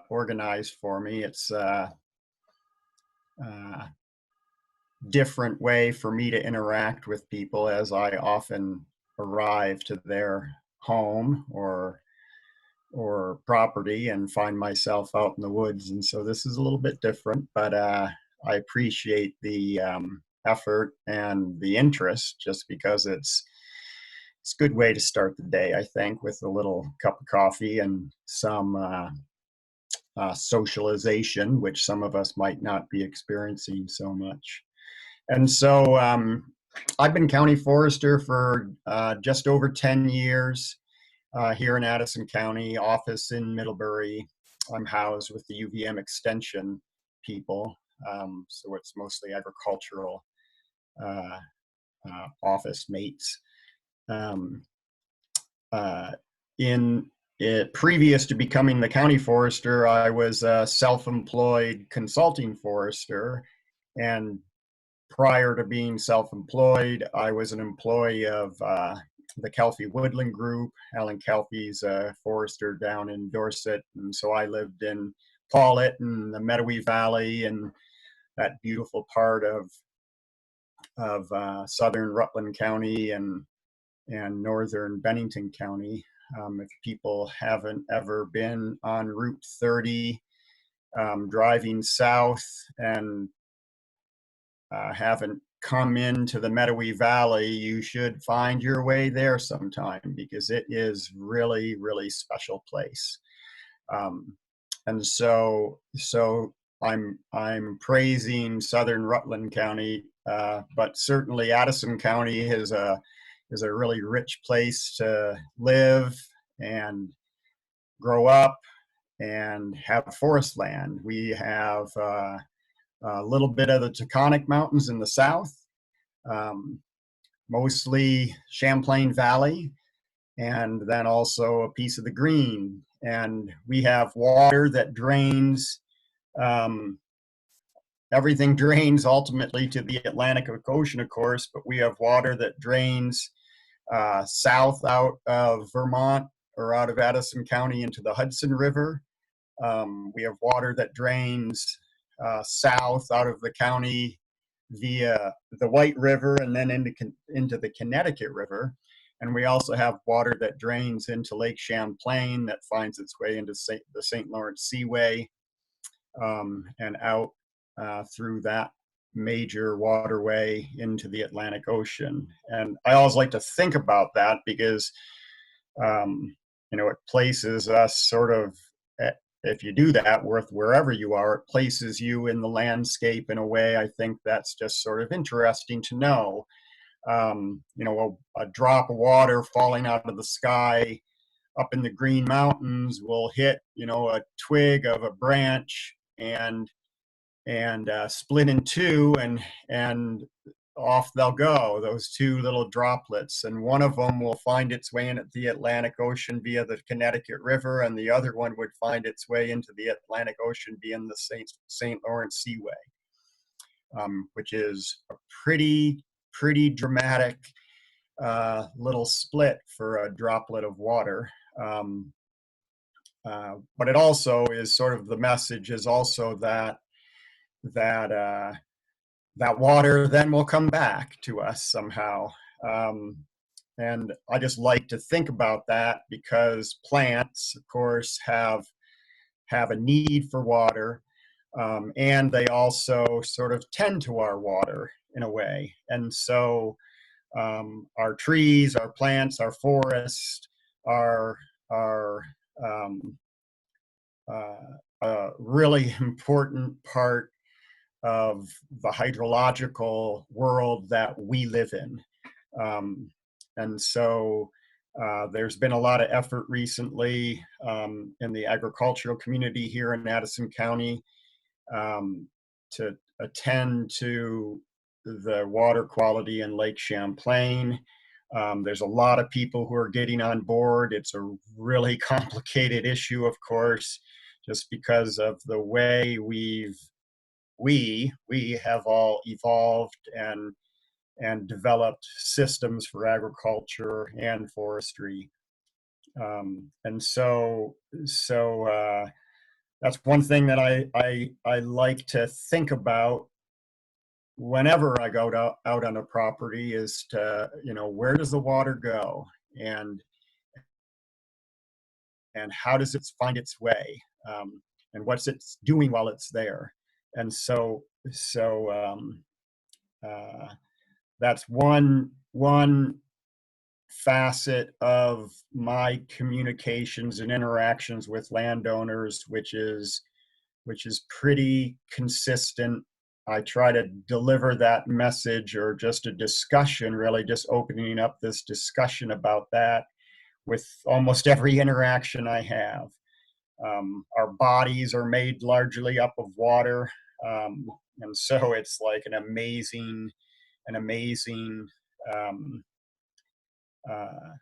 organized for me. It's a different way for me to interact with people as I often arrive to their home or property and find myself out in the woods. And so this is a little bit different, but I appreciate the effort and the interest just because it's a good way to start the day, I think, with a little cup of coffee and some socialization, which some of us might not be experiencing so much. And so I've been county forester for just over 10 years here in Addison County, office in Middlebury. I'm housed with the UVM Extension people, so it's mostly agricultural office mates. In it, previous to becoming the county forester, I was a self-employed consulting forester, and prior to being self-employed, I was an employee of the Kelpie Woodland Group. Alan Kelpie's a forester down in Dorset, and so I lived in Paulet and the Meadowy Valley and that beautiful part of southern Rutland County and northern Bennington County. If people haven't ever been on Route 30, driving south and haven't come into the Meadowy Valley, you should find your way there sometime because it is really, really special place. And so I'm praising southern Rutland County, but certainly Addison County is a really rich place to live and grow up and have forest land. We have a little bit of the Taconic Mountains in the south, mostly Champlain Valley, and then also a piece of the green. And we have water that drains, everything drains ultimately to the Atlantic Ocean, of course, but we have water that drains south out of Vermont or out of Addison County into the Hudson River. We have water that drains south out of the county via the White River and then into the Connecticut River. And we also have water that drains into Lake Champlain that finds its way into the St. Lawrence Seaway and out through that major waterway into the Atlantic Ocean. And I always like to think about that because, it places us sort of, if you do that with wherever you are, it places you in the landscape in a way I think that's just sort of interesting to know. A drop of water falling out of the sky up in the Green Mountains will hit, a twig of a branch and split in two, and off they'll go, those two little droplets. And one of them will find its way in at the Atlantic Ocean via the Connecticut River, and the other one would find its way into the Atlantic Ocean via the St. Lawrence Seaway, which is a pretty dramatic little split for a droplet of water. But it also is sort of, the message is also that water then will come back to us somehow. And I just like to think about that because plants, of course, have a need for water, and they also sort of tend to our water in a way. And so our trees, our plants, our forests are a really important part of the hydrological world that we live in. And so there's been a lot of effort recently in the agricultural community here in Addison County to attend to the water quality in Lake Champlain. There's a lot of people who are getting on board. It's a really complicated issue, of course, just because of the way we have all evolved and developed systems for agriculture and forestry. And so that's one thing that I like to think about whenever I go out on a property is to, where does the water go? And and how does it find its way? And what's it doing while it's there? And so uh, that's one facet of my communications and interactions with landowners, which is pretty consistent. I try to deliver that message, or just a discussion, really just opening up this discussion about that with almost every interaction I have. Our bodies are made largely up of water, um, and so it's like an amazing um, uh,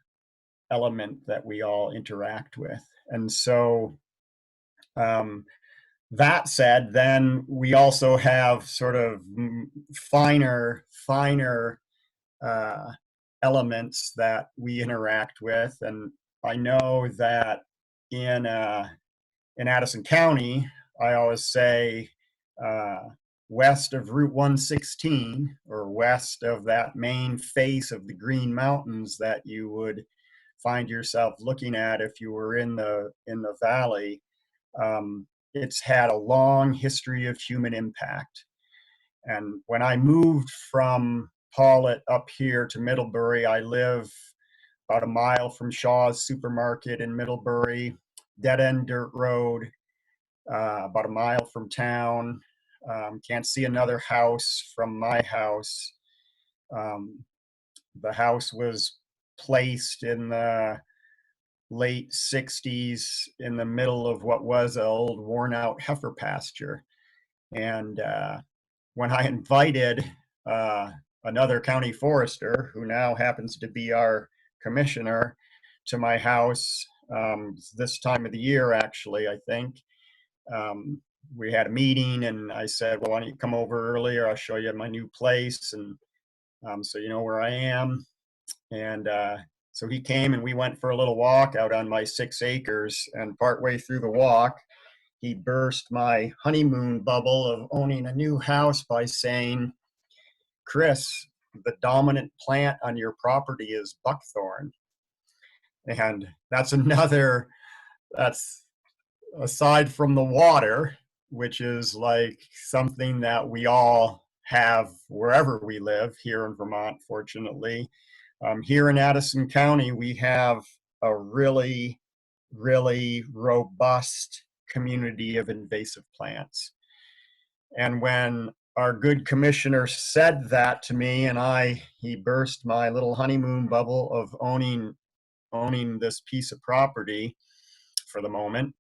element that we all interact with. And so, um, that said, then we also have sort of finer uh, elements that we interact with. And I know that in uh, in Addison County, I always say, uh, west of Route 116, or west of that main face of the Green Mountains that you would find yourself looking at if you were in the valley, it's had a long history of human impact. And when I moved from Paulet up here to Middlebury, I live about a mile from Shaw's Supermarket in Middlebury, dead end dirt road, about a mile from town. Can't see another house from my house. Um, the house was placed in the late 60s in the middle of what was an old worn out heifer pasture. And when I invited uh, another county forester, who now happens to be our commissioner, to my house, this time of the year, actually, I think, we had a meeting, and I said, well, why don't you come over earlier? I'll show you my new place. And so you know where I am. And so he came, and we went for a little walk out on my 6 acres. And partway through the walk, he burst my honeymoon bubble of owning a new house by saying, Chris, the dominant plant on your property is buckthorn. And that's aside from the water, which is like something that we all have wherever we live here in Vermont, fortunately. Here in Addison County, we have a really, really robust community of invasive plants. And when our good commissioner said that to me, and he burst my little honeymoon bubble of owning this piece of property for the moment.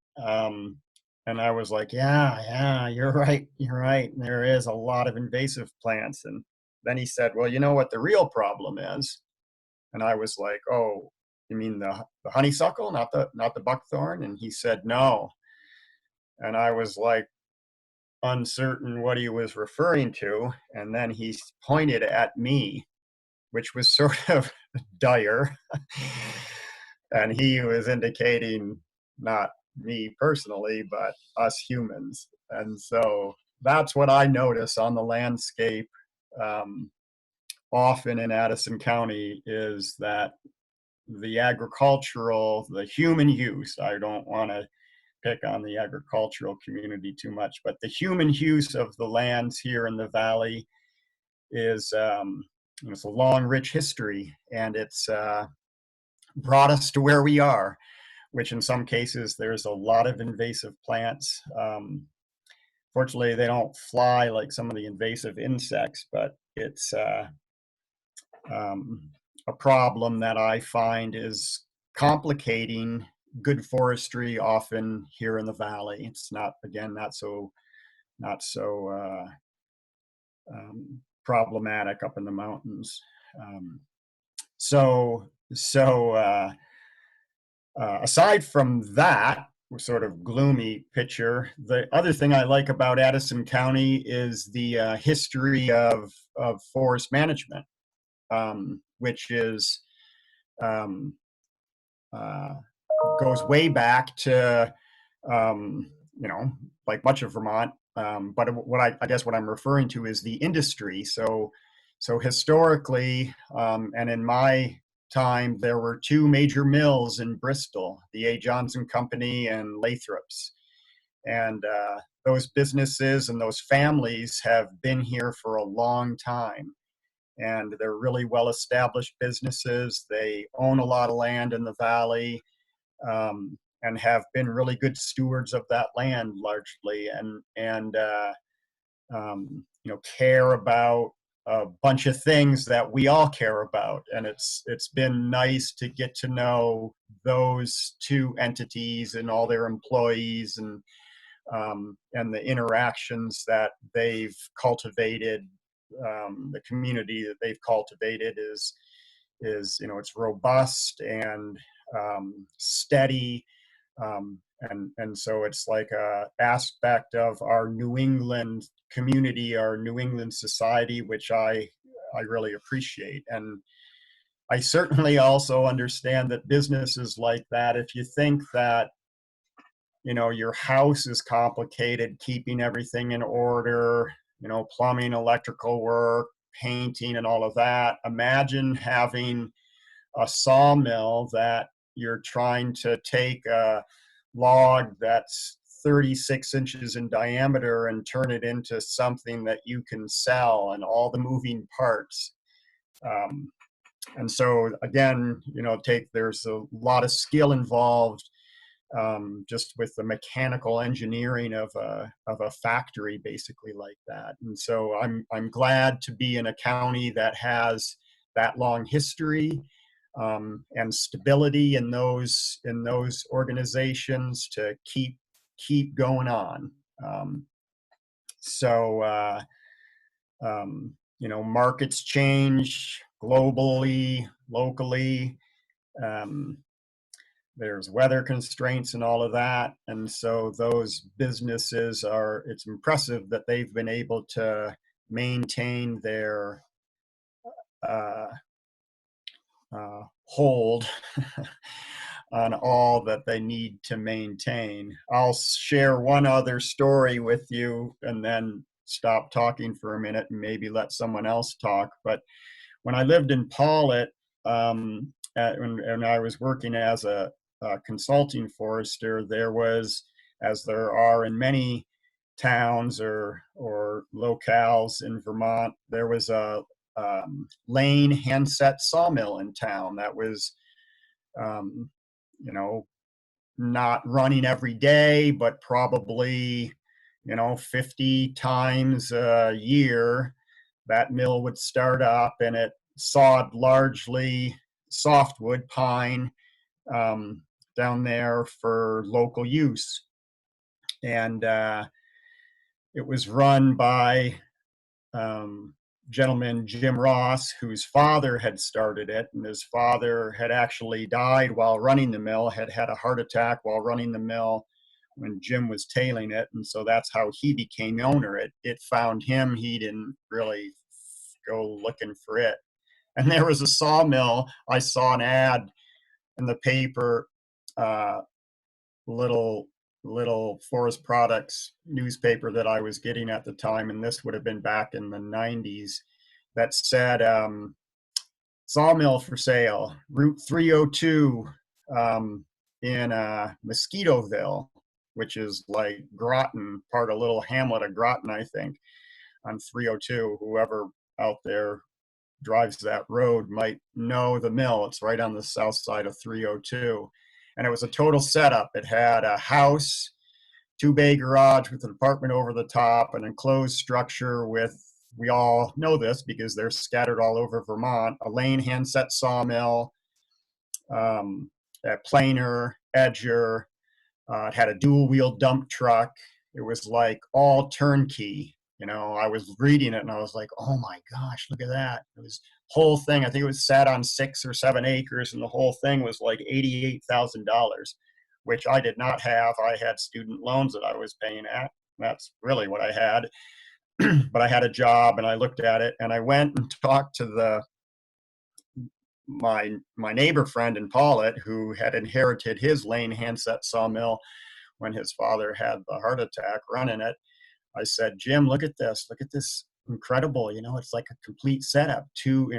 And I was like, yeah, you're right. There is a lot of invasive plants. And then he said, well, you know what the real problem is? And I was like, oh, you mean the honeysuckle, not the buckthorn? And he said, no. And I was like, uncertain what he was referring to. And then he pointed at me, which was sort of dire. And he was indicating not me personally, but us humans. And so that's what I notice on the landscape, um, often in Addison County, is that the human use, I don't want to pick on the agricultural community too much, but the human use of the lands here in the valley is, it's a long, rich history, and it's brought us to where we are, which in some cases there's a lot of invasive plants. Fortunately, they don't fly like some of the invasive insects, but it's um, a problem that I find is complicating good forestry often here in the valley. It's not, again, not so problematic up in the mountains. Um, so aside from that sort of gloomy picture, the other thing I like about Addison County is the history of forest management, which is um, uh, goes way back to like much of Vermont. But what I guess what I'm referring to is the industry. So historically, and in my time, there were two major mills in Bristol, the A. Johnson Company and Lathrop's. And those businesses and those families have been here for a long time. And they're really well established businesses. They own a lot of land in the valley, and have been really good stewards of that land largely, and care about a bunch of things that we all care about. And it's been nice to get to know those two entities and all their employees, and the interactions that they've cultivated. The community that they've cultivated is it's robust and steady, and so it's like a aspect of our New England community, our New England society, which I really appreciate. And I certainly also understand that businesses like that, if you think that your house is complicated, keeping everything in order, plumbing, electrical work, painting, and all of that, imagine having a sawmill that you're trying to take a log that's 36 inches in diameter and turn it into something that you can sell, and all the moving parts. And so again, there's a lot of skill involved, just with the mechanical engineering of a factory, basically, like that. And so I'm glad to be in a county that has that long history, and stability in those organizations to keep going on. So markets change globally, locally. Um, there's weather constraints and all of that, and so those businesses it's impressive that they've been able to maintain their uh, hold on all that they need to maintain. I'll share one other story with you and then stop talking for a minute and maybe let someone else talk. But when I lived in Paulet, when I was working as a consulting forester, there was, as there are in many towns or locales in Vermont, there was a Lane handset sawmill in town that was, um, not running every day, but probably, 50 times a year, that mill would start up, and it sawed largely softwood pine, um, down there for local use. And it was run by gentleman, Jim Ross, whose father had started it, and his father had actually died while running the mill, had had a heart attack while running the mill when Jim was tailing it, and so that's how he became owner. It found him. He didn't really go looking for it. And there was a sawmill. I saw an ad in the paper, uh, little forest products newspaper that I was getting at the time, and this would have been back in the 90s, that said, sawmill for sale, Route 302, in Mosquitoville, which is like Groton, part of little hamlet of Groton, I think, on 302. Whoever out there drives that road might know the mill. It's right on the south side of 302. And it was a total setup. It had a house, two-bay garage with an apartment over the top, an enclosed structure with, we all know this because they're scattered all over Vermont, a Lane handset sawmill, a planer, edger. It had a dual-wheel dump truck. It was like all turnkey. I was reading it and I was like, oh my gosh, look at that. It was whole thing. I think it was sat on 6 or 7 acres, and the whole thing was like $88,000, which I did not have. I had student loans that I was paying at. That's really what I had. But I had a job, and I looked at it, and I went and talked to my neighbor friend in Paulet, who had inherited his Lane handset sawmill when his father had the heart attack running it. I said, Jim, look at this incredible, it's like a complete setup, two,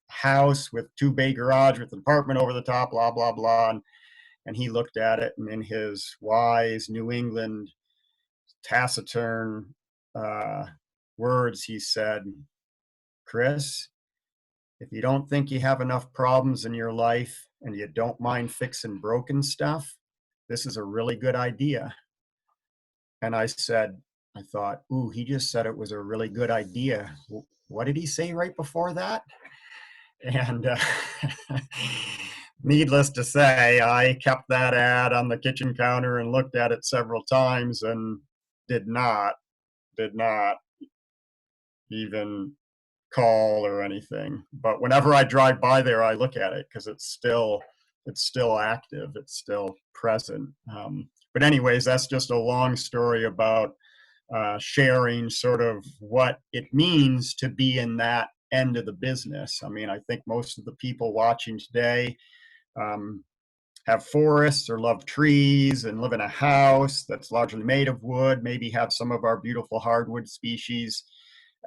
house with two bay garage with an apartment over the top, blah, blah, blah. And he looked at it, and in his wise New England taciturn uh, words, he said, Chris, if you don't think you have enough problems in your life and you don't mind fixing broken stuff, this is a really good idea. And I thought, ooh, he just said it was a really good idea. What did he say right before that? And needless to say, I kept that ad on the kitchen counter and looked at it several times and did not, did not even call or anything. But whenever I drive by there, I look at it because it's still active, it's still present. But anyways, that's just a long story about sharing sort of what it means to be in that end of the business. I mean, I think most of the people watching today um, have forests or love trees and live in a house that's largely made of wood, maybe have some of our beautiful hardwood species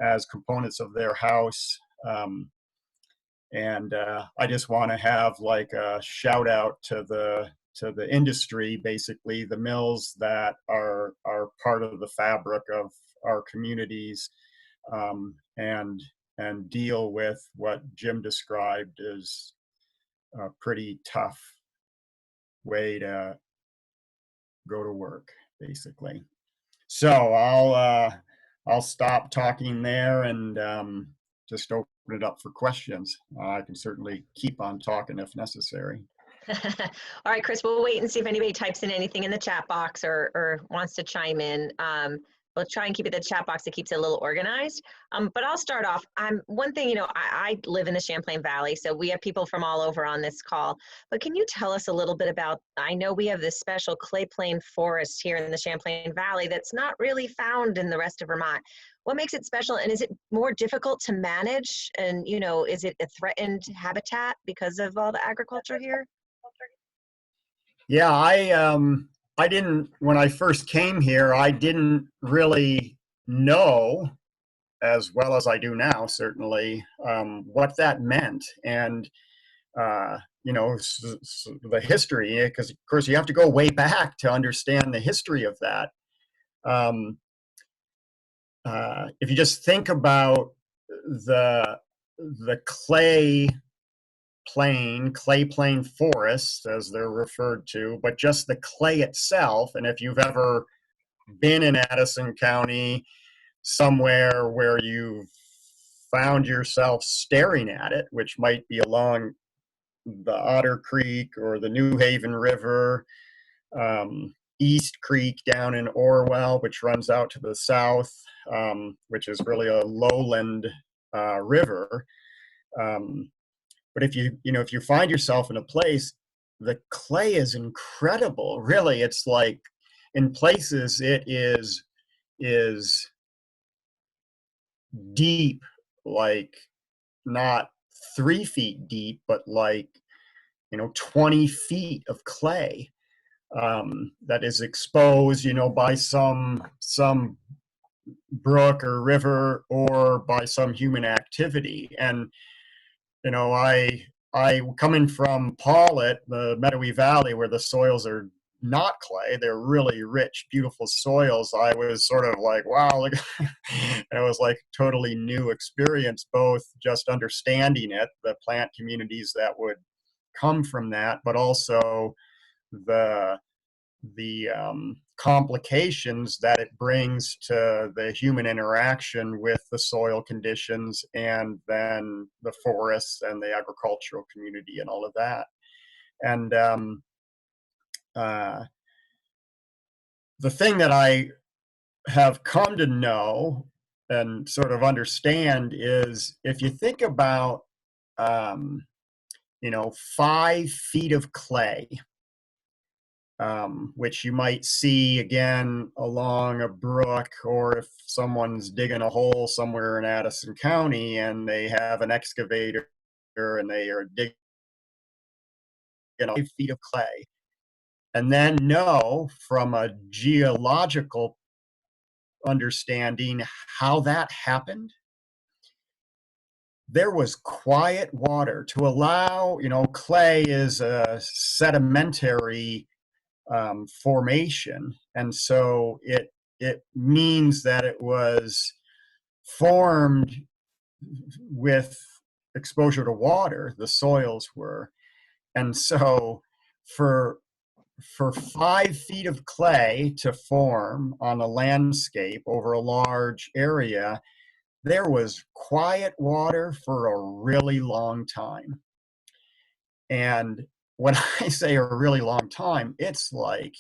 as components of their house. And I just want to have like a shout out to the industry, basically the mills that are part of the fabric of our communities, and deal with what Jim described as a pretty tough way to go to work, basically. So I'll stop talking there and just open it up for questions. I can certainly keep on talking if necessary. All right, Chris, we'll wait and see if anybody types in anything in the chat box or wants to chime in. We'll try and keep it the chat box that keeps it a little organized. But I'll start off. One thing, I live in the Champlain Valley, so we have people from all over on this call. But can you tell us a little bit about, I know we have this special clay plain forest here in the Champlain Valley that's not really found in the rest of Vermont. What makes it special, and is it more difficult to manage? And, is it a threatened habitat because of all the agriculture here? Yeah, I didn't when I first came here, I didn't really know as well as I do now, certainly, what that meant. And the history, because of course you have to go way back to understand the history of that. Um, if you just think about the clay plain forests, as they're referred to, but just the clay itself. And if you've ever been in Addison County, somewhere where you've found yourself staring at it, which might be along the Otter Creek or the New Haven River, East Creek down in Orwell, which runs out to the south, which is really a lowland river. But if you find yourself in a place, the clay is incredible. Really, it's like in places it is deep, like not 3 feet deep, but like 20 feet of clay that is exposed, by some brook or river or by some human activity. And I coming from Paulet, the Meadowy Valley, where the soils are not clay, they're really rich, beautiful soils. I was sort of like, wow, look, it was like totally new experience, both just understanding it, the plant communities that would come from that, but also the complications that it brings to the human interaction with the soil conditions and then the forests and the agricultural community and all of that. And uh, the thing that I have come to know and sort of understand is if you think about, um, 5 feet of clay, which you might see again along a brook, or if someone's digging a hole somewhere in Addison County and they have an excavator and they are digging 5 feet of clay. and then know from a geological understanding how that happened, there was quiet water to allow, clay is a sedimentary formation. And so it means that it was formed with exposure to water, the soils were. And so for 5 feet of clay to form on a landscape over a large area, there was quiet water for a really long time. And when I say a really long time, it's like,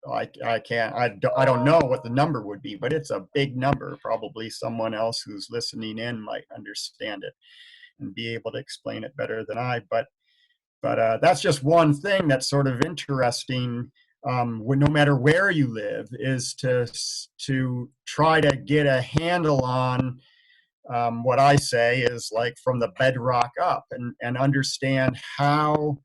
I can't, I don't know what the number would be, but it's a big number. Probably someone else who's listening in might understand it and be able to explain it better than I. But that's just one thing that's sort of interesting. No matter where you live, is to try to get a handle on what I say is like from the bedrock up, and understand how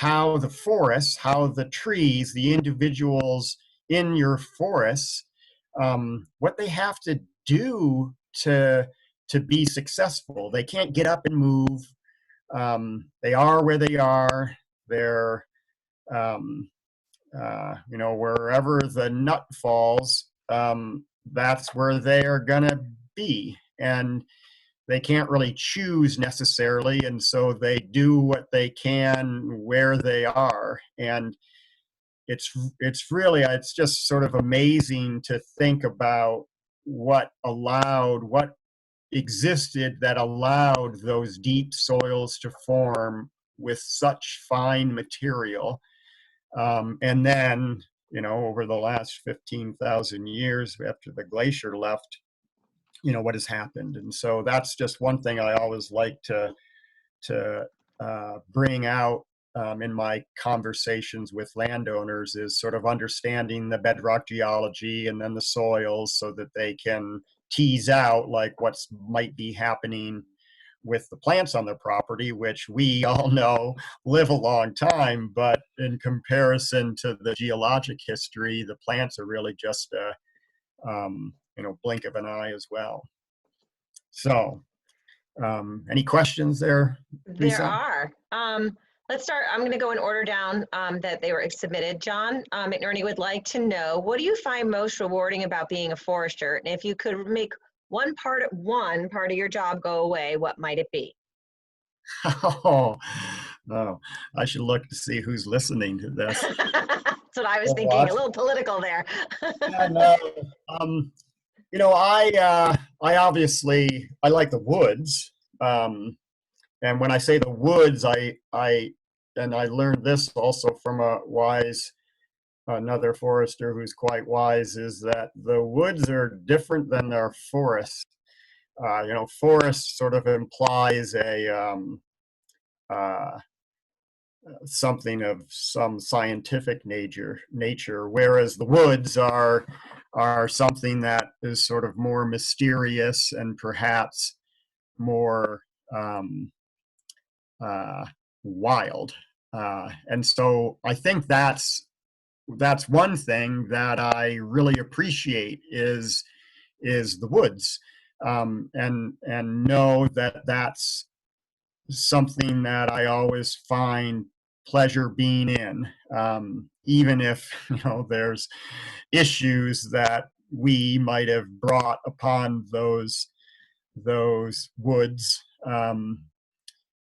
the forests, how the trees, the individuals in your forests, what they have to do to be successful. They can't get up and move. They are where they are. They're wherever the nut falls, that's where they are gonna be. And they can't really choose necessarily, and so they do what they can where they are. And it's just sort of amazing to think about what existed that allowed those deep soils to form with such fine material. And then, over the last 15,000 years after the glacier left, what has happened. And so that's just one thing I always like to bring out in my conversations with landowners, is sort of understanding the bedrock geology and then the soils, so that they can tease out like what's might be happening with the plants on their property, which we all know live a long time, but in comparison to the geologic history, the plants are really just a blink of an eye as well. So, any questions there, There Lisa? are. Let's start. I'm going to go in order down that they were submitted. John McNerney would like to know, what do you find most rewarding about being a forester? And if you could make one part of your job go away, what might it be? Oh, no, I should look to see who's listening to this. That's what I was Or thinking. A what? little political there. Yeah, no. Um, I obviously I like the woods. And when I say the woods, I learned this also from another forester who's quite wise, is that the woods are different than their forests. Forest sort of implies uh, something of some scientific nature, whereas the woods are something that is sort of more mysterious and perhaps more uh, wild. And so I think that's one thing that I really appreciate is the woods, and know that that's something that I always find pleasure being in, even if there's issues that we might have brought upon those woods.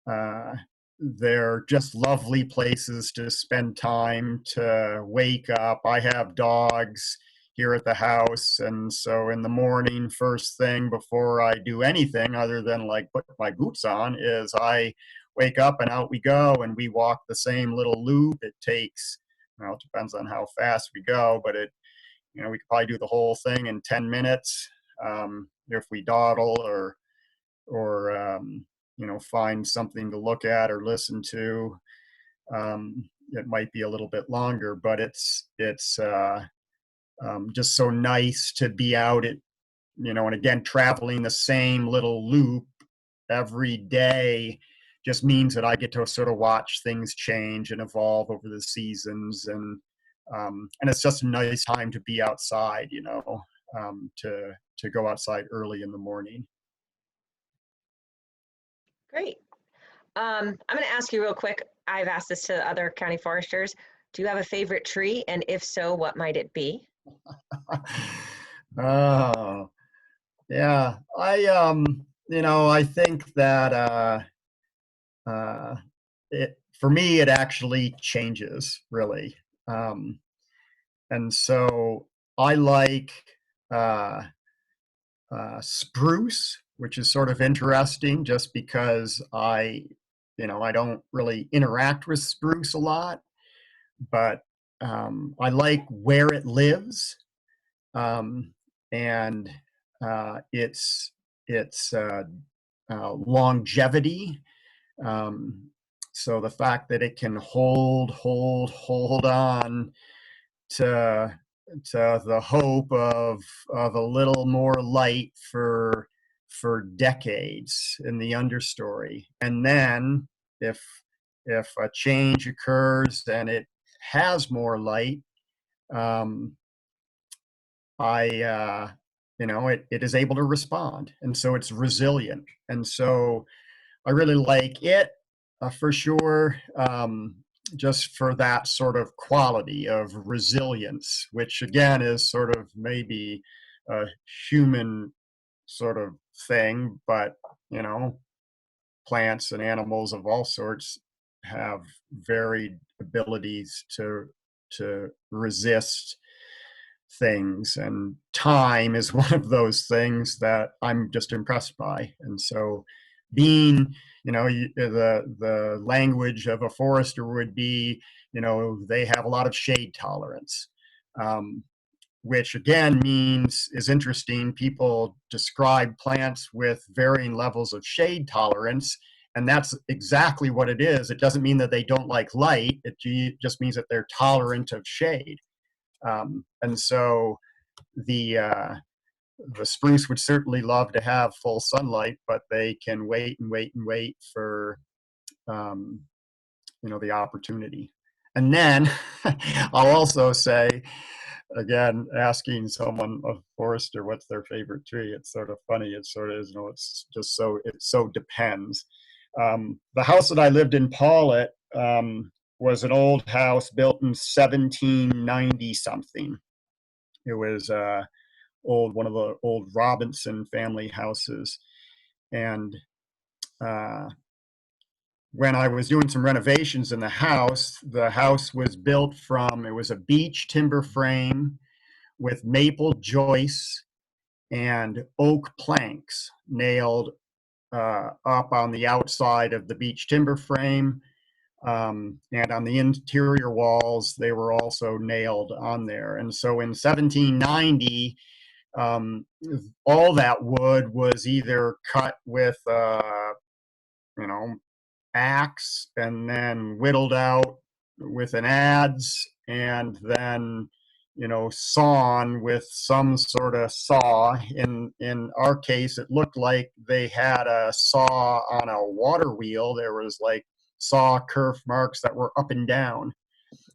Uh, they're just lovely places to spend time, to wake up. I have dogs here at the house, and so in the morning, first thing before I do anything other than like put my boots on, is I wake up and out we go, and we walk the same little loop. It takes, it depends on how fast we go, but we could probably do the whole thing in 10 minutes, if we dawdle or find something to look at or listen to. It might be a little bit longer, but it's just so nice to be out and again, traveling the same little loop every day just means that I get to sort of watch things change and evolve over the seasons, and it's just a nice time to be outside, to go outside early in the morning. Great. I'm going to ask you real quick. I've asked this to other county foresters. Do you have a favorite tree? And if so, what might it be? Oh, yeah. I think that uh, for me, it actually changes really. Um, and so I like uh, spruce, which is sort of interesting just because I don't really interact with spruce a lot, but I like where it lives, um, and its longevity. Um, so the fact that it can hold on to the hope of a little more light for decades in the understory, and then if if a change occurs and it has more light, um, I it is able to respond, and so it's resilient, and so I really like it, for sure, just for that sort of quality of resilience, which again is sort of maybe a human sort of thing, but you know, plants and animals of all sorts have varied abilities to resist things, and time is one of those things that I'm just impressed by. And so being, the language of a forester would be, they have a lot of shade tolerance, um, which again means is interesting. People describe plants with varying levels of shade tolerance, and that's exactly what it is. It doesn't mean that they don't like light. It just means that they're tolerant of shade. And so the uh, the spruce would certainly love to have full sunlight, but they can wait and wait and wait for um, the opportunity. And then I'll also say, again, asking someone, a forester, what's their favorite tree, it's sort of funny. It sort of is, it so depends. The house that I lived in, Paulet, was an old house built in 1790 something. It was one of the old Robinson family houses. And uh, when I was doing some renovations in the house was built from, it was a beech timber frame with maple joists and oak planks nailed up on the outside of the beech timber frame. And on the interior walls, they were also nailed on there. And so in 1790, um, all that wood was either cut with, you know, axe and then whittled out with an adze, and then sawn with some sort of saw. In our case, it looked like they had a saw on a water wheel. There was like saw kerf marks that were up and down.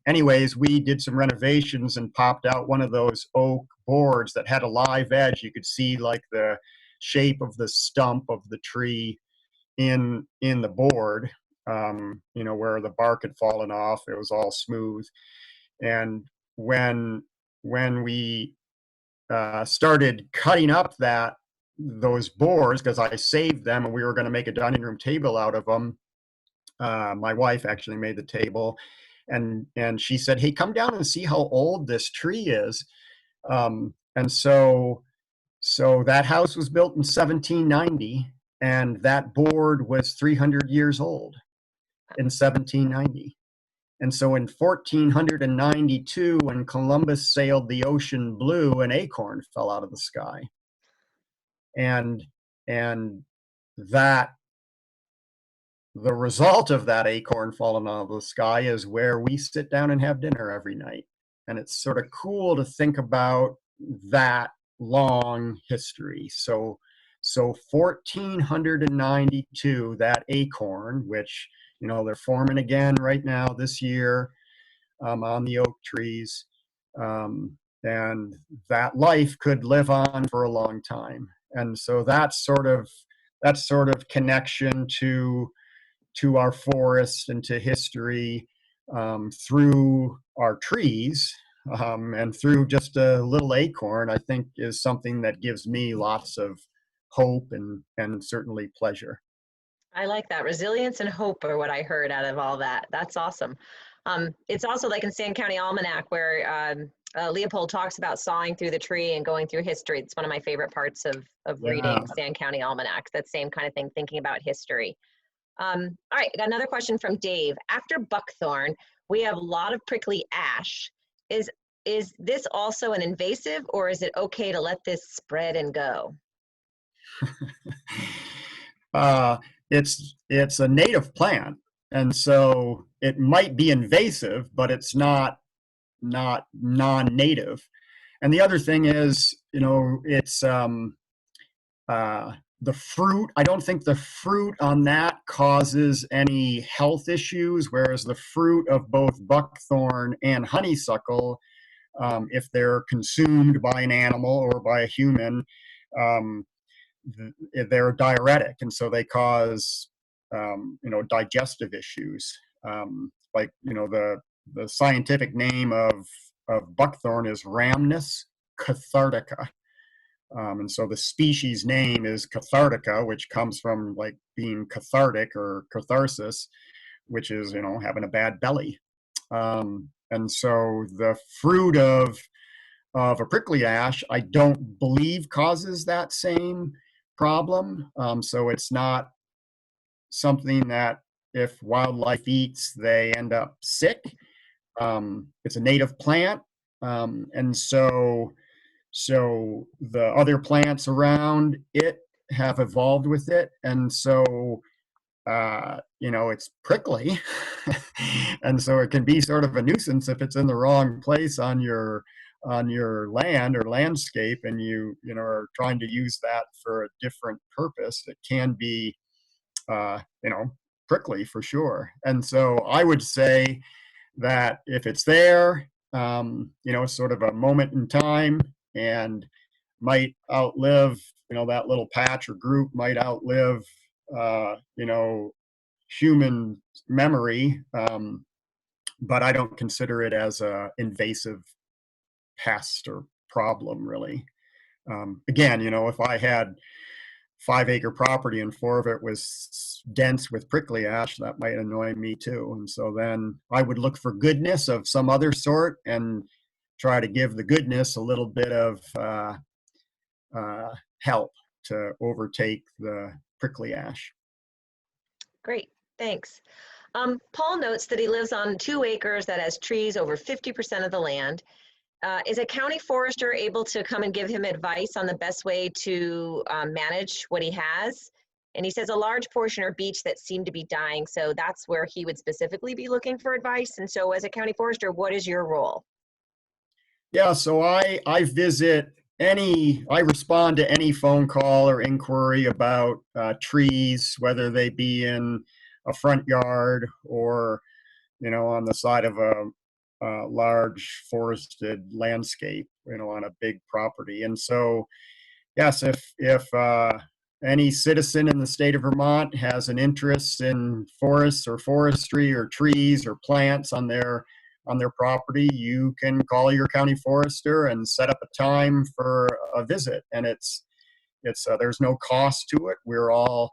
Anyways, we did some renovations and popped out one of those oak boards that had a live edge. You could see like the shape of the stump of the tree in the board, where the bark had fallen off. It was all smooth. And when we started cutting up those boards, because I saved them and we were going to make a dining room table out of them. My wife actually made the table, and she said, "Hey, come down and see how old this tree is." And so that house was built in 1790, and that board was 300 years old in 1790. And so in 1492, when Columbus sailed the ocean blue, an acorn fell out of the sky. And and that the result of that acorn falling out of the sky is where we sit down and have dinner every night. And it's sort of cool to think about that long history. So So 1,492, that acorn, which, they're forming again right now this year, on the oak trees. Um, and that life could live on for a long time. And so that sort of connection to our forests and to history, through our trees, and through just a little acorn, I think is something that gives me lots of hope and certainly pleasure. I like that. Resilience and hope are what I heard out of all that. That's awesome. It's also like in Sand County Almanac where Leopold talks about sawing through the tree and going through history. It's one of my favorite parts of Yeah. reading Sand County Almanac. That same kind of thing, thinking about history. All right, got another question from Dave. After buckthorn, we have a lot of prickly ash. Is is this also an invasive, or is it okay to let this spread and go? uh, it's a native plant, and so it might be invasive, but it's not non-native. And the other thing is, it's the fruit. I don't think the fruit on that causes any health issues, whereas the fruit of both buckthorn and honeysuckle, if they're consumed by an animal or by a human, um, they're diuretic, and so they cause digestive issues. Like the scientific name of buckthorn is Rhamnus cathartica, and so the species name is cathartica, which comes from like being cathartic or catharsis, which is having a bad belly. And so the fruit of a prickly ash, I don't believe causes that same problem. So it's not something that if wildlife eats, they end up sick. It's a native plant. And so the other plants around it have evolved with it. And so it's prickly. And so it can be sort of a nuisance if it's in the wrong place on your land or landscape, and you are trying to use that for a different purpose. It can be uh, you know prickly for sure. And so I would say that if it's there, sort of a moment in time, and might outlive, that little patch or group might outlive, uh, you know, human memory, but I don't consider it as a invasive pest or problem, really. Again, if I had 5-acre property and 4 of it was dense with prickly ash, that might annoy me too. And so then I would look for goodness of some other sort and try to give the goodness a little bit of help to overtake the prickly ash. Great, thanks. Paul notes that he lives on 2 acres that has trees over 50% of the land. Is a county forester able to come and give him advice on the best way to manage what he has? And he says a large portion are beech that seem to be dying, so that's where he would specifically be looking for advice. And so as a county forester, what is your role? Yeah, so I respond to any phone call or inquiry about trees, whether they be in a front yard or on the side of a large forested landscape, on a big property. And so, yes, if any citizen in the state of Vermont has an interest in forests or forestry or trees or plants on their property, you can call your county forester and set up a time for a visit. And it's there's no cost to it. We're all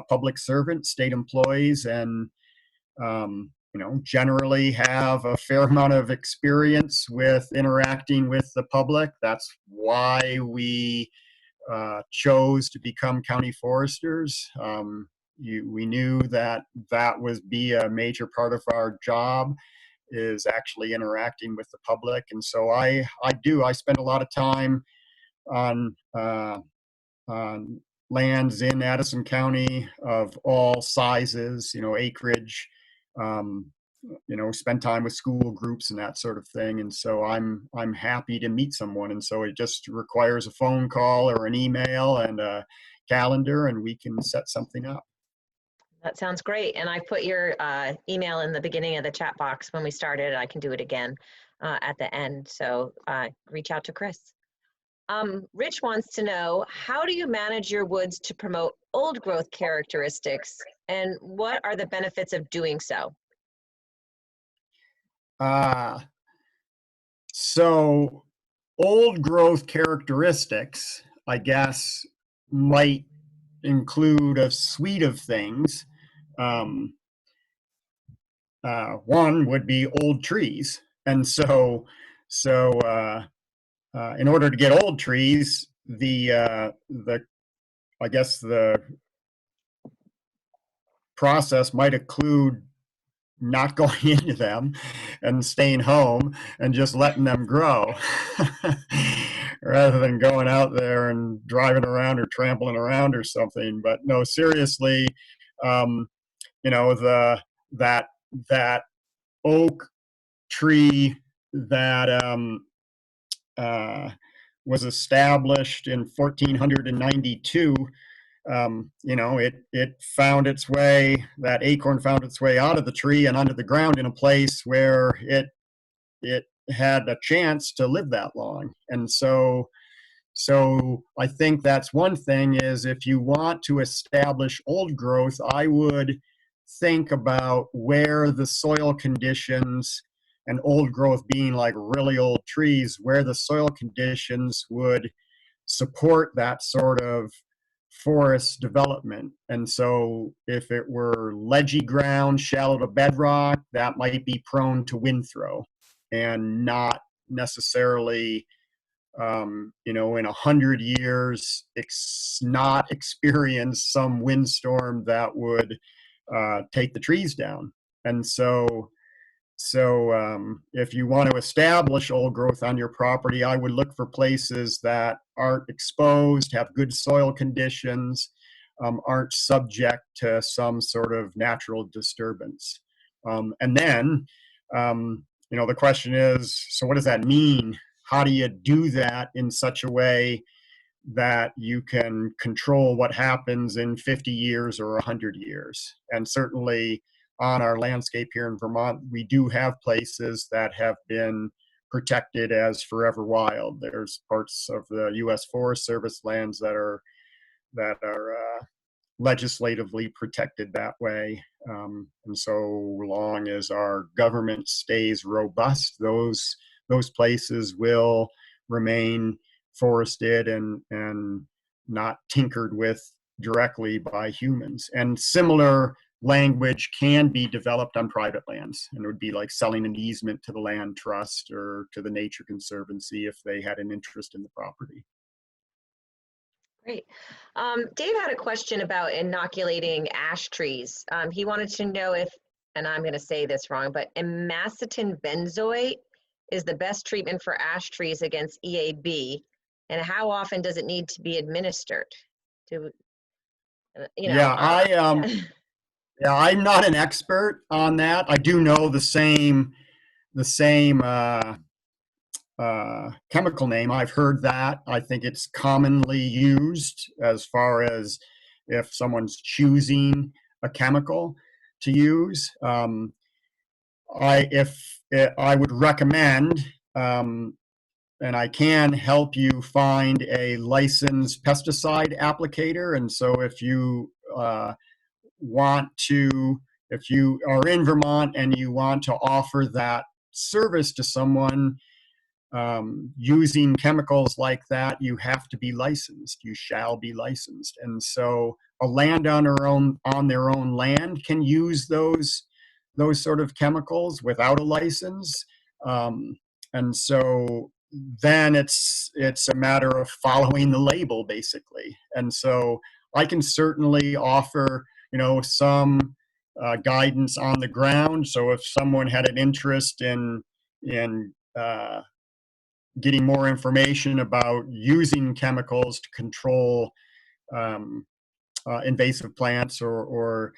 public servants, state employees, and generally have a fair amount of experience with interacting with the public. That's why we chose to become county foresters. We knew that that was be a major part of our job, is actually interacting with the public. And so I spend a lot of time on lands in Addison County of all sizes, acreage, um, spend time with school groups and that sort of thing. And so I'm happy to meet someone. And so it just requires a phone call or an email and a calendar and we can set something up. That sounds great. And I put your email in the beginning of the chat box when we started. I can do it again at the end. So reach out to Chris. Rich wants to know, how do you manage your woods to promote old growth characteristics, and what are the benefits of doing so? Uh, so old growth characteristics, I guess, might include a suite of things. Um, One would be old trees, and in order to get old trees, the I guess the process might include not going into them and staying home and just letting them grow rather than going out there and driving around or trampling around or something. But no, seriously, um, the that that oak tree that uh, was established in 1492. It found its way, that acorn found its way out of the tree and onto the ground in a place where it had a chance to live that long. And so I think that's one thing, is if you want to establish old growth, I would think about where the soil conditions, and old growth being like really old trees, where the soil conditions would support that sort of forest development. And so if it were ledgy ground, shallow to bedrock, that might be prone to wind throw and not necessarily, in 100 years, not experience some windstorm that would take the trees down. And so if you want to establish old growth on your property, I would look for places that aren't exposed, have good soil conditions, aren't subject to some sort of natural disturbance. And then, the question is, so what does that mean? How do you do that in such a way that you can control what happens in 50 years or 100 years? And certainly on our landscape here in Vermont, we do have places that have been protected as forever wild. There's parts of the U.S. Forest Service lands that are legislatively protected that way. And so long as our government stays robust, those places will remain forested and not tinkered with directly by humans. And similar language can be developed on private lands, and it would be like selling an easement to the land trust or to the Nature Conservancy if they had an interest in the property. Great. Dave had a question about inoculating ash trees. He wanted to know if, and I'm going to say this wrong, but imacetin benzoate is the best treatment for ash trees against EAB, and how often does it need to be administered? To, you know, Yeah, I'm not an expert on that. I do know the same chemical name. I've heard that. I think it's commonly used as far as if someone's choosing a chemical to use. I would recommend, and I can help you find a licensed pesticide applicator. And so want to, if you are in Vermont and you want to offer that service to someone, using chemicals like that, you have to be licensed. You shall be licensed. And so a landowner on their own land can use those sort of chemicals without a license. And so then it's a matter of following the label, basically. And so I can certainly offer, some guidance on the ground. So if someone had an interest in getting more information about using chemicals to control invasive plants, or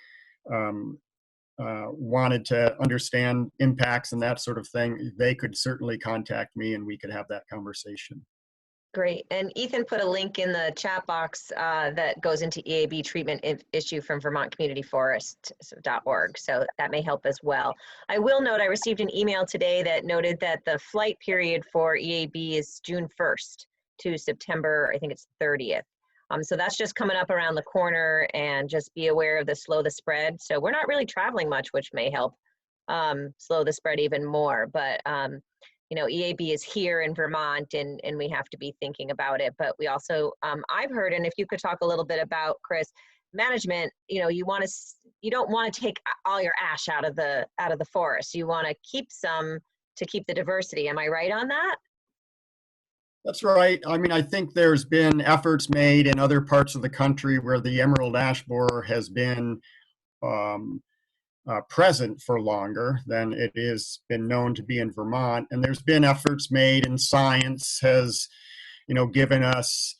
wanted to understand impacts and that sort of thing, they could certainly contact me and we could have that conversation. Great. And Ethan put a link in the chat box that goes into EAB treatment issue from vermontcommunityforest.org. So that may help as well. I will note I received an email today that noted that the flight period for EAB is June 1st to September, I think it's 30th. So that's just coming up around the corner, and just be aware of the slow the spread. So we're not really traveling much, which may help slow the spread even more. But EAB is here in Vermont, and we have to be thinking about it. But we also, I've heard, and if you could talk a little bit about, Chris, management, you don't want to take all your ash out of the forest. You want to keep some to keep the diversity. Am I right on that? That's right. I mean, I think there's been efforts made in other parts of the country where the emerald ash borer has been um, present for longer than it has been known to be in Vermont. And there's been efforts made, and science has, given us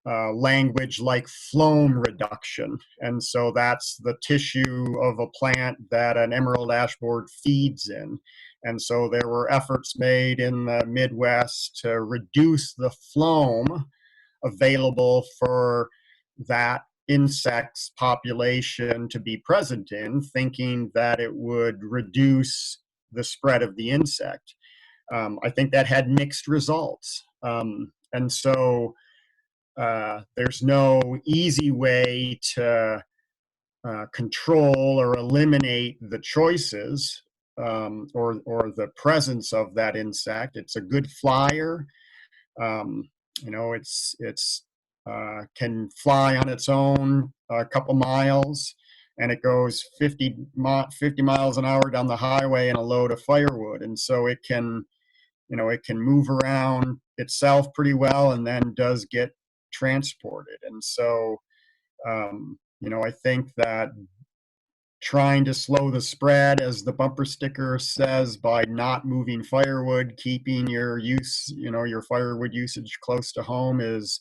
language like phloem reduction. And so that's the tissue of a plant that an emerald ash borer feeds in. And so there were efforts made in the Midwest to reduce the phloem available for that insect's population to be present in, thinking that it would reduce the spread of the insect. I think that had mixed results. And so there's no easy way to control or eliminate the choices or the presence of that insect. It's a good flyer. Um, it's can fly on its own a couple miles, and it goes 50 miles an hour down the highway in a load of firewood. And so it can move around itself pretty well, and then does get transported. And so, I think that trying to slow the spread, as the bumper sticker says, by not moving firewood, keeping your firewood usage close to home is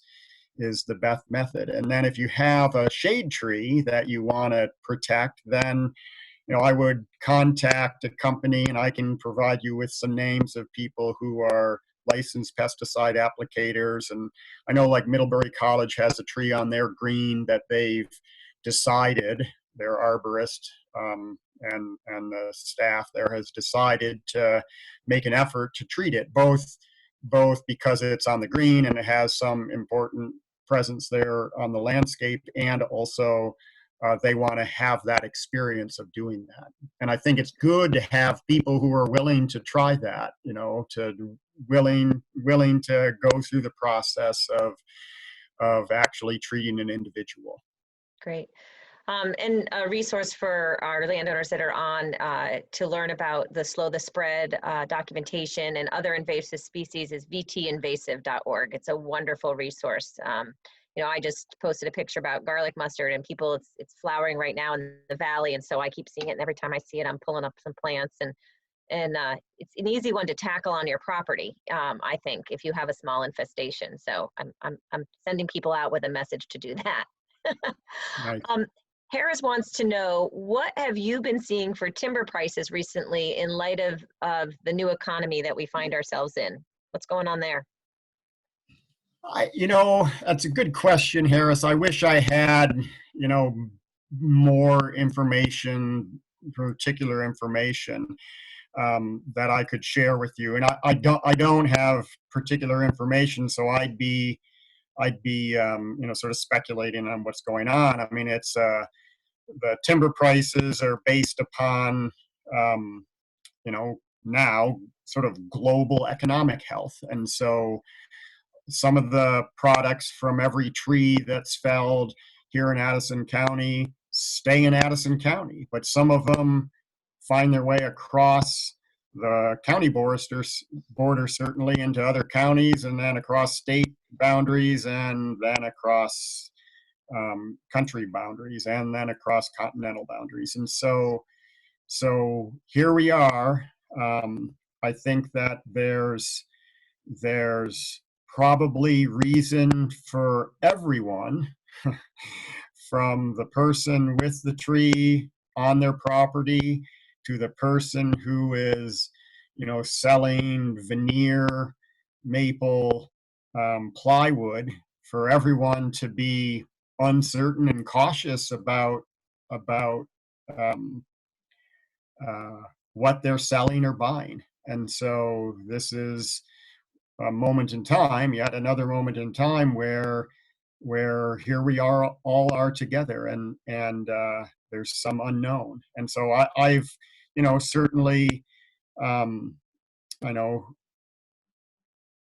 the best method. And then if you have a shade tree that you want to protect, then I would contact a company, and I can provide you with some names of people who are licensed pesticide applicators. And I know like Middlebury College has a tree on their green that they've decided, their arborist and the staff there has decided to make an effort to treat it, both because it's on the green and it has some important presence there on the landscape, and also they want to have that experience of doing that. And I think it's good to have people who are willing to try that, to willing to go through the process of actually treating an individual. Great. And a resource for our landowners that are on to learn about the slow the spread documentation and other invasive species is vtinvasive.org. It's a wonderful resource. I just posted a picture about garlic mustard, and it's flowering right now in the valley, and so I keep seeing it, and every time I see it, I'm pulling up some plants, and it's an easy one to tackle on your property, I think, if you have a small infestation. So I'm sending people out with a message to do that. Right. um, Harris wants to know, what have you been seeing for timber prices recently in light of the new economy that we find ourselves in? What's going on there? That's a good question, Harris. I wish I had, more information, particular information that I could share with you. And I don't have particular information, so I'd be sort of speculating on what's going on. I mean, it's the timber prices are based upon um, now sort of global economic health, and so some of the products from every tree that's felled here in Addison County stay in Addison County, but some of them find their way across the county border certainly into other counties, and then across state boundaries, and then across country boundaries, and then across continental boundaries. And so here we are. I think that there's probably reason for everyone, from the person with the tree on their property to the person who is selling veneer maple plywood for everyone to be uncertain and cautious about um, uh, what they're selling or buying. And so this is a moment in time, yet another moment in time where here we are all are together, and there's some unknown. And so I've certainly um, I know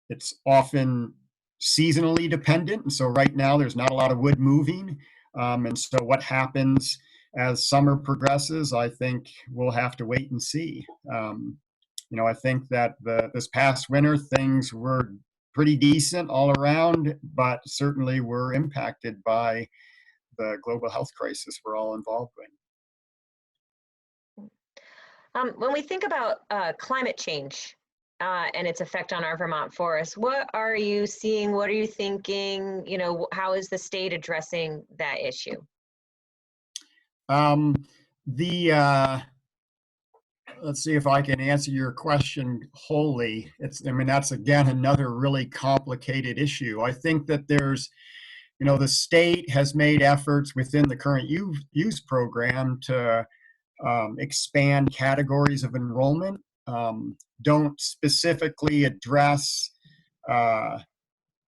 it's often seasonally dependent. And so right now there's not a lot of wood moving. And so what happens as summer progresses, I think we'll have to wait and see. I think that this past winter things were pretty decent all around, but certainly were impacted by the global health crisis we're all involved in. When we think about climate change and its effect on our Vermont forests, what are you seeing? What are you thinking? How is the state addressing that issue? Um, the Let's see if I can answer your question wholly. I mean, that's again another really complicated issue. I think that the state has made efforts within the current use program to expand categories of enrollment. Don't specifically address uh,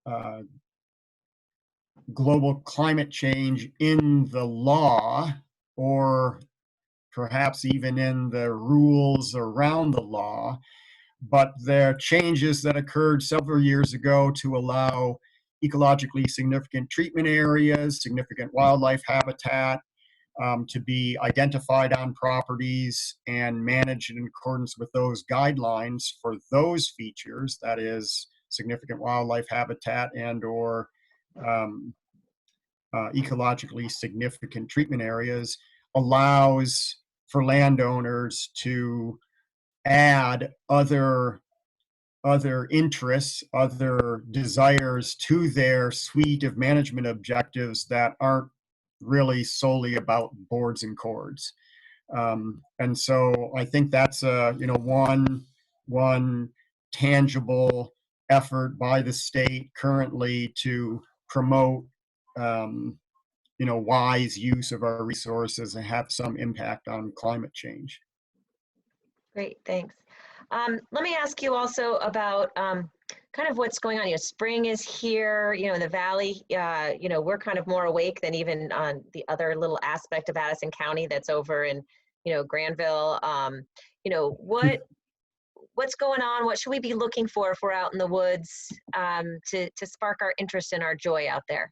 uh, global climate change in the law, or perhaps even in the rules around the law, but the changes that occurred several years ago to allow ecologically significant treatment areas, significant wildlife habitat, to be identified on properties and managed in accordance with those guidelines for those features, that is significant wildlife habitat and or um, ecologically significant treatment areas, allows for landowners to add other interests, other desires to their suite of management objectives that aren't really solely about boards and cords. And so I think that's one tangible effort by the state currently to promote um, wise use of our resources and have some impact on climate change. Great, thanks. Let me ask you also about kind of what's going on. Spring is here, in the valley. We're kind of more awake than even on the other little aspect of Addison County that's over in, Granville. What's going on? What should we be looking for if we're out in the woods to spark our interest and our joy out there?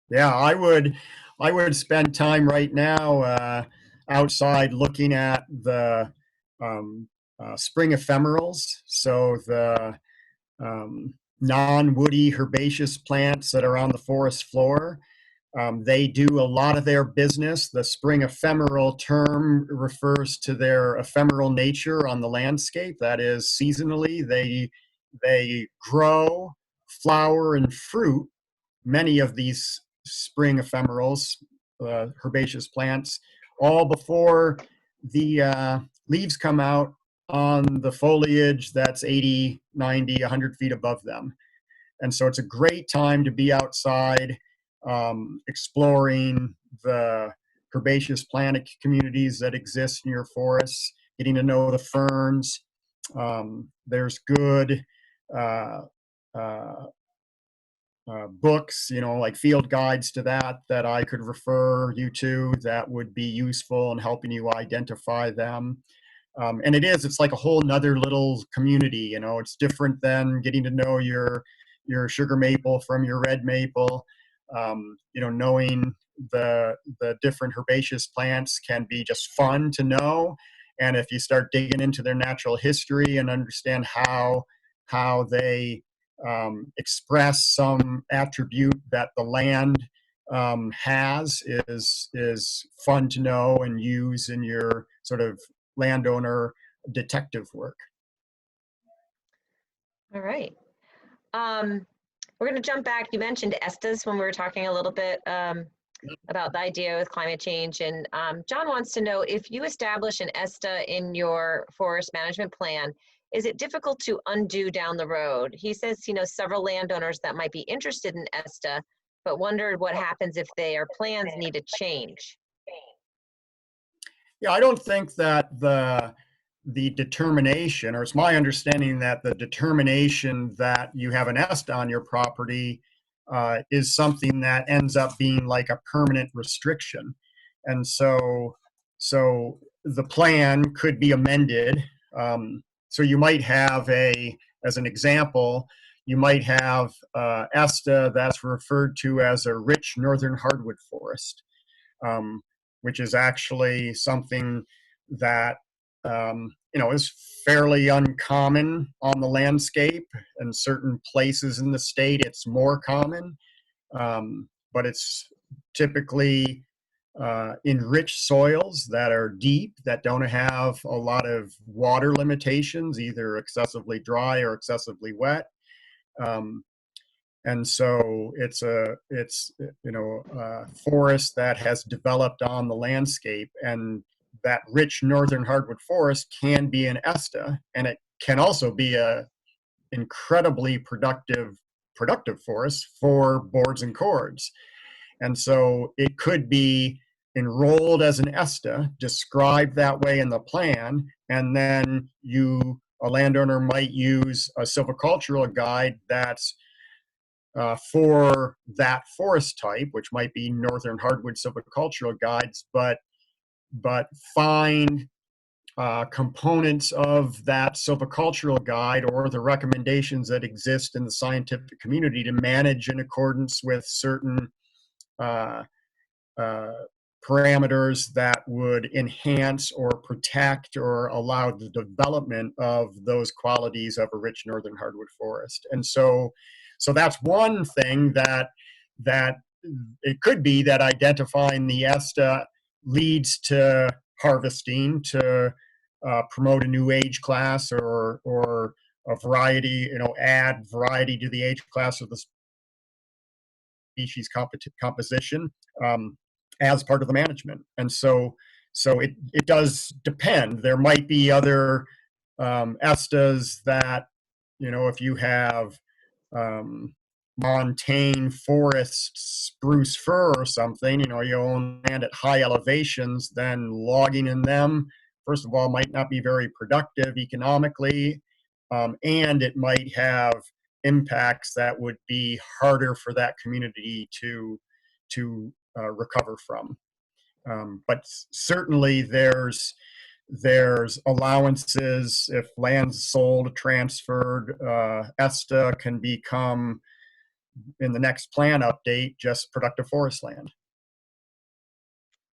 Yeah, I would spend time right now outside looking at the spring ephemerals. So the non-woody herbaceous plants that are on the forest floor. They do a lot of their business. The spring ephemeral term refers to their ephemeral nature on the landscape. That is, seasonally, they grow, flower, and fruit many of these spring ephemerals, herbaceous plants, all before the leaves come out on the foliage that's 80, 90, 100 feet above them. And so it's a great time to be outside exploring the herbaceous plant communities that exist in your forests, getting to know the ferns. There's good uh, uh, books, like field guides to that I could refer you to that would be useful in helping you identify them. And it's like a whole nother little community. It's different than getting to know your sugar maple from your red maple. Knowing the different herbaceous plants can be just fun to know. And if you start digging into their natural history and understand how they express some attribute that the land has, is fun to know and use in your sort of landowner detective work. All right. Um, we're going to jump back. You mentioned ESTAs when we were talking a little bit about the idea with climate change. And John wants to know, if you establish an ESTA in your forest management plan, Is it difficult to undo down the road? He says he knows several landowners that might be interested in ESTA, but wondered what happens if their plans need to change. Yeah, I don't think that the determination, or it's my understanding that the determination that you have an ESTA on your property is something that ends up being like a permanent restriction. And so the plan could be amended. So you might have as an example, you might have ESTA that's referred to as a rich northern hardwood forest, um, which is actually something that is fairly uncommon on the landscape. In certain places in the state, it's more common, but it's typically in rich soils that are deep, that don't have a lot of water limitations, either excessively dry or excessively wet. Um, and so it's a forest that has developed on the landscape, and that rich northern hardwood forest can be an ESTA, and it can also be a incredibly productive forest for boards and cords. And so it could be enrolled as an ESTA, described that way in the plan, and then a landowner might use a silvicultural guide that's for that forest type, which might be northern hardwood silvicultural guides, but find components of that silvicultural guide or the recommendations that exist in the scientific community to manage in accordance with certain uh, uh, parameters that would enhance or protect or allow the development of those qualities of a rich northern hardwood forest. And so that's one thing that it could be, that identifying the ESTA leads to harvesting to promote a new age class or a variety, add variety to the age class of the species composition as part of the management. And so it does depend. There might be other ESTAs that, if you have um, montane forest spruce fir or something, you own land at high elevations, then logging in them, first of all, might not be very productive economically, and it might have impacts that would be harder for that community to recover from. But certainly there's allowances if land's sold, transferred. ESTA can become, in the next plan update, just productive forest land.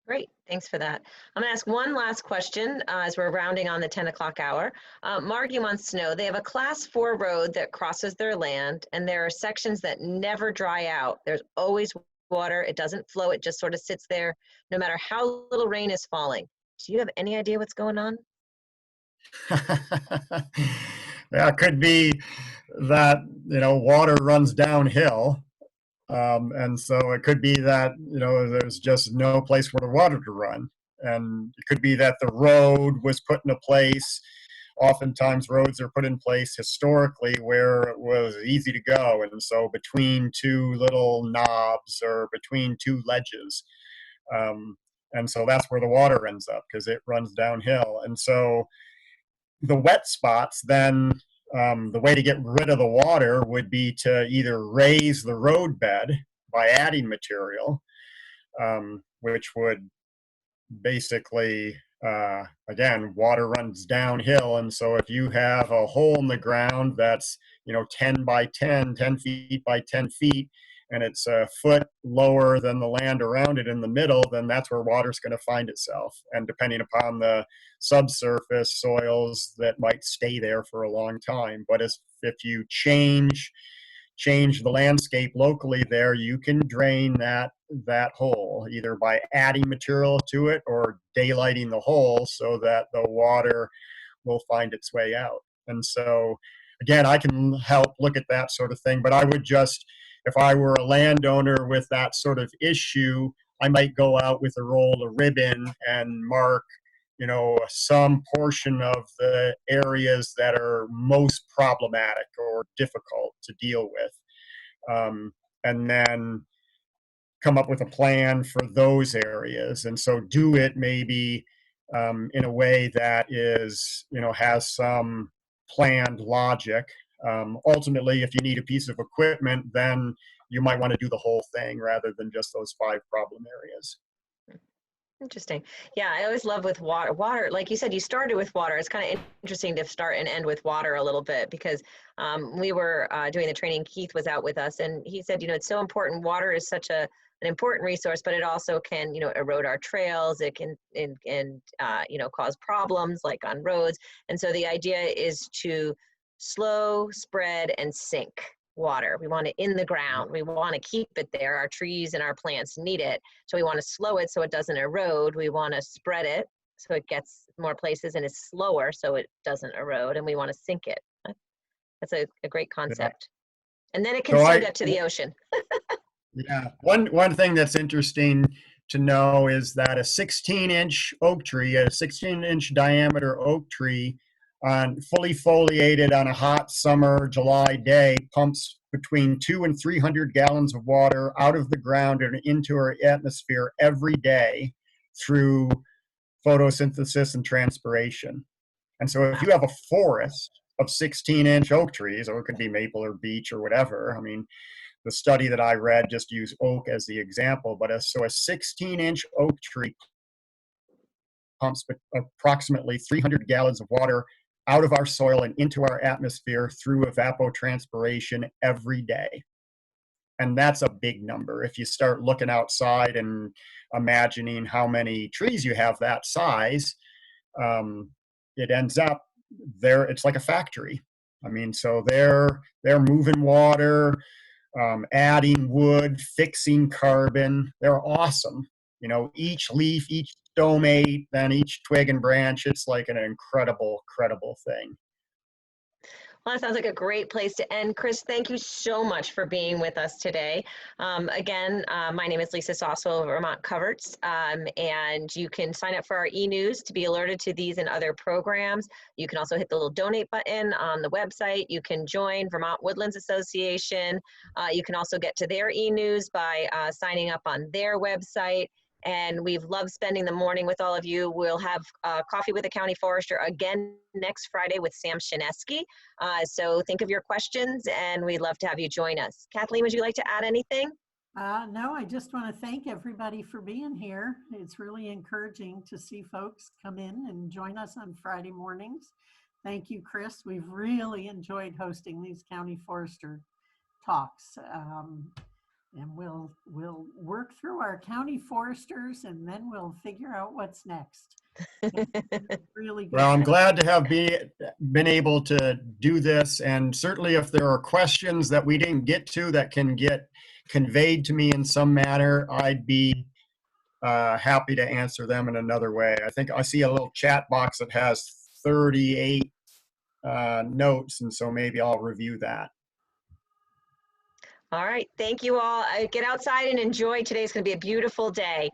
Great, thanks for that. I'm gonna ask one last question as we're rounding on the 10 o'clock hour. Margie wants to know, they have a class 4 road that crosses their land, and there are sections that never dry out. There's always water, it doesn't flow, it just sort of sits there no matter how little rain is falling. Do you have any idea what's going on? Yeah, it could be that water runs downhill, and so it could be that there's just no place for the water to run, and it could be that the road was put into place. Oftentimes, roads are put in place historically where it was easy to go, and so between two little knobs or between two ledges, um, and so that's where the water ends up because it runs downhill. And so the wet spots, then the way to get rid of the water would be to either raise the roadbed by adding material, which would basically, again, water runs downhill. And so if you have a hole in the ground that's 10 by 10 feet by 10 feet, and it's a foot lower than the land around it in the middle, then that's where water's going to find itself. And depending upon the subsurface soils, that might stay there for a long time. But if you change the landscape locally there, you can drain that hole either by adding material to it or daylighting the hole so that the water will find its way out. And so again, I can help look at that sort of thing, but I would just, if I were a landowner with that sort of issue, I might go out with a roll of ribbon and mark some portion of the areas that are most problematic or difficult to deal with, and then come up with a plan for those areas. And so do it maybe in a way that is, has some planned logic. Ultimately, if you need a piece of equipment, then you might want to do the whole thing rather than just those 5 problem areas. Interesting. Yeah, I always love with water. Water, like you said, you started with water. It's kind of interesting to start and end with water a little bit because we were doing the training. Keith was out with us, and he said, it's so important. Water is such an important resource, but it also can, erode our trails. It can cause problems like on roads. And so the idea is to slow, spread, and sink water. We want it in the ground. We want to keep it there. Our trees and our plants need it. So we want to slow it so it doesn't erode. We want to spread it so it gets more places and is slower so it doesn't erode. And we want to sink it. That's a great Yeah. concept. And then it can So still I, get to the ocean. yeah, one thing that's interesting to know is that a 16-inch oak tree, a 16-inch diameter oak tree, on fully foliated on a hot summer July day, pumps between 200 and 300 gallons of water out of the ground and into our atmosphere every day through photosynthesis and transpiration. And so if you have a forest of 16-inch oak trees, or it could be maple or beech or whatever, I mean, the study that I read just used oak as the example, but so a 16-inch oak tree pumps approximately 300 gallons of water out of our soil and into our atmosphere through evapotranspiration every day. And that's a big number. If you start looking outside and imagining how many trees you have that size, it ends up there. It's like a factory. I mean, so they're moving water, adding wood, fixing carbon. They're awesome. Each leaf, each stomate, then each twig and branch. It's like an incredible thing. Well, that sounds like a great place to end. Chris, thank you so much for being with us today. Again, my name is Lisa Sosswell of Vermont Coverts, and you can sign up for our e-news to be alerted to these and other programs. You can also hit the little donate button on the website. You can join Vermont Woodlands Association. You can also get to their e-news by signing up on their website. And we've loved spending the morning with all of you. We'll have coffee with the county forester again next Friday with Sam Shineski. So think of your questions, and we'd love to have you join us. Kathleen, would you like to add anything? No, I just want to thank everybody for being here. It's really encouraging to see folks come in and join us on Friday mornings. Thank you, Chris. We've really enjoyed hosting these county forester talks. And we'll work through our county foresters, and then we'll figure out what's next. Really good. Well, I'm glad to have been able to do this. And certainly if there are questions that we didn't get to that can get conveyed to me in some manner, I'd be happy to answer them in another way. I think I see a little chat box that has 38 notes, and so maybe I'll review that. All right. Thank you all. Get outside and enjoy. Today's going to be a beautiful day.